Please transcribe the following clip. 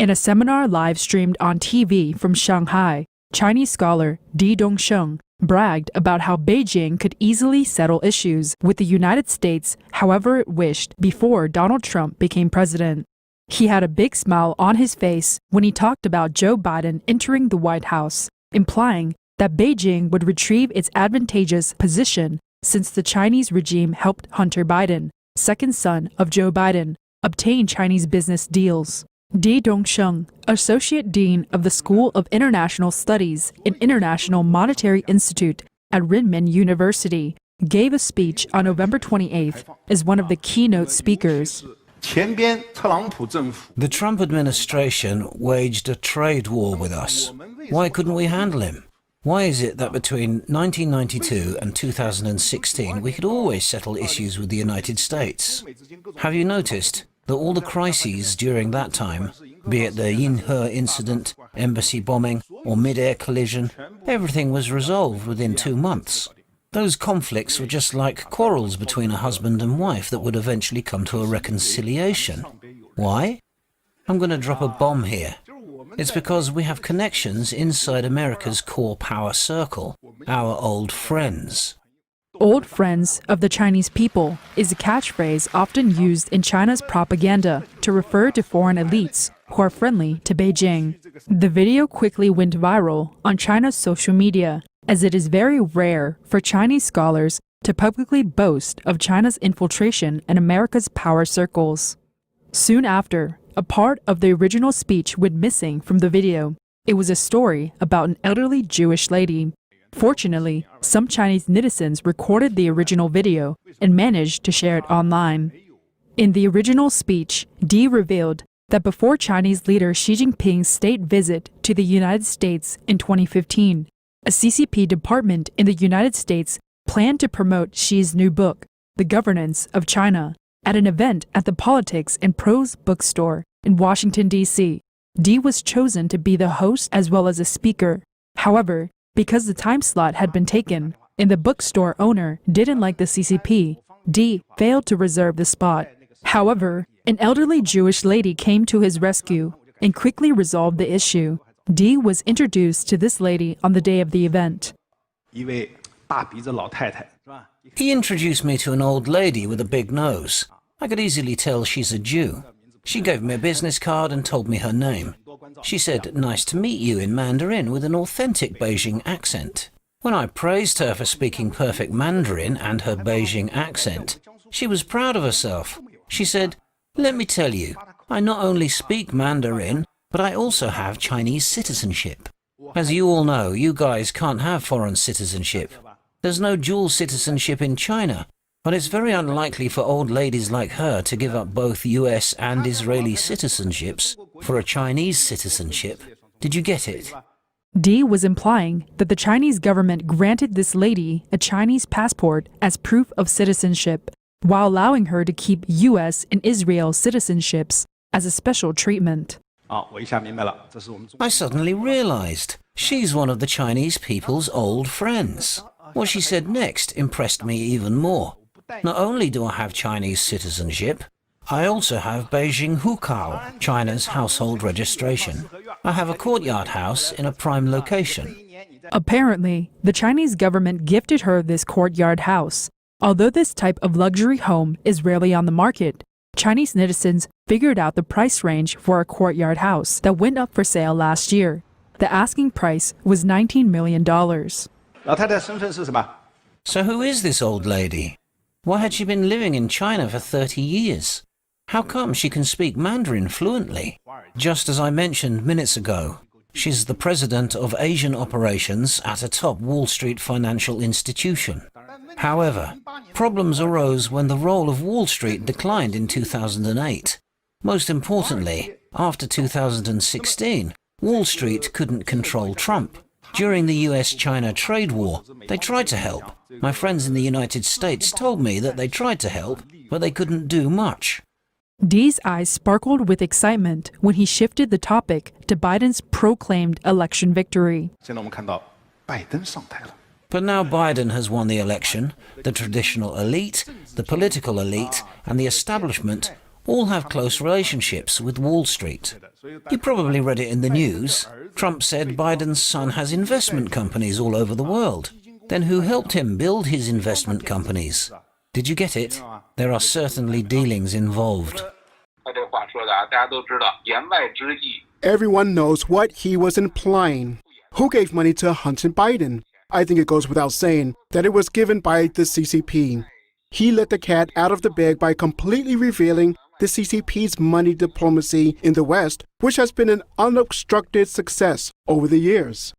In a seminar live-streamed on TV from Shanghai, Chinese scholar Di Dongsheng bragged about how Beijing could easily settle issues with the United States however it wished before Donald Trump became president. He had a big smile on his face when he talked about Joe Biden entering the White House, implying that Beijing would retrieve its advantageous position since the Chinese regime helped Hunter Biden, second son of Joe Biden, obtain Chinese business deals. Di Dongsheng, Associate Dean of the School of International Studies and International Monetary Institute at Renmin University, gave a speech on November 28th as one of the keynote speakers. The Trump administration waged a trade war with us. Why couldn't we handle him? Why is it that between 1992 and 2016 we could always settle issues with the United States? Have you noticed that all the crises during that time, be it the Yinhe incident, embassy bombing, or mid-air collision, everything was resolved within 2 months? Those conflicts were just like quarrels between a husband and wife that would eventually come to a reconciliation. Why? I'm going to drop a bomb here. It's because we have connections inside America's core power circle, our old friends. Old friends of the Chinese people is a catchphrase often used in China's propaganda to refer to foreign elites who are friendly to Beijing. The video quickly went viral on China's social media, as it is very rare for Chinese scholars to publicly boast of China's infiltration in America's power circles. Soon after, a part of the original speech went missing from the video. It was a story about an elderly Jewish lady. Fortunately, some Chinese netizens recorded the original video and managed to share it online. In the original speech, Di revealed that before Chinese leader Xi Jinping's state visit to the United States in 2015, a CCP department in the United States planned to promote Xi's new book, The Governance of China, at an event at the Politics and Prose bookstore in Washington, D.C. Di was chosen to be the host as well as a speaker. However, because the time slot had been taken and the bookstore owner didn't like the CCP, Di failed to reserve the spot. However, an elderly Jewish lady came to his rescue and quickly resolved the issue. Di was introduced to this lady on the day of the event. He introduced me to an old lady with a big nose. I could easily tell she's a Jew. She gave me a business card and told me her name. She said, "Nice to meet you," in Mandarin with an authentic Beijing accent. When I praised her for speaking perfect Mandarin and her Beijing accent, she was proud of herself. She said, "Let me tell you, I not only speak Mandarin, but I also have Chinese citizenship. As you all know, you guys can't have foreign citizenship. There's no dual citizenship in China, but it's very unlikely for old ladies like her to give up both US and Israeli citizenships for a Chinese citizenship. Did you get it?" Di was implying that the Chinese government granted this lady a Chinese passport as proof of citizenship, while allowing her to keep US and Israel citizenships as a special treatment. I suddenly realized she's one of the Chinese people's old friends. What she said next impressed me even more. Not only do I have Chinese citizenship, I also have Beijing Hukao, China's household registration. I have a courtyard house in a prime location. Apparently, the Chinese government gifted her this courtyard house. Although this type of luxury home is rarely on the market, Chinese netizens figured out the price range for a courtyard house that went up for sale last year. The asking price was $19 million. So who is this old lady? Why had she been living in China for 30 years? How come she can speak Mandarin fluently? Just as I mentioned minutes ago, she's the president of Asian operations at a top Wall Street financial institution. However, problems arose when the role of Wall Street declined in 2008. Most importantly, after 2016, Wall Street couldn't control Trump. During the US-China trade war, they tried to help. My friends in the United States told me that they tried to help, but they couldn't do much. Di's eyes sparkled with excitement when he shifted the topic to Biden's proclaimed election victory. But now Biden has won the election. The traditional elite, the political elite, and the establishment all have close relationships with Wall Street. You probably read it in the news. Trump said Biden's son has investment companies all over the world. Then who helped him build his investment companies? Did you get it? There are certainly dealings involved. Everyone knows what he was implying. Who gave money to Hunter Biden? I think it goes without saying that it was given by the CCP. He let the cat out of the bag by completely revealing the CCP's money diplomacy in the West, which has been an unobstructed success over the years.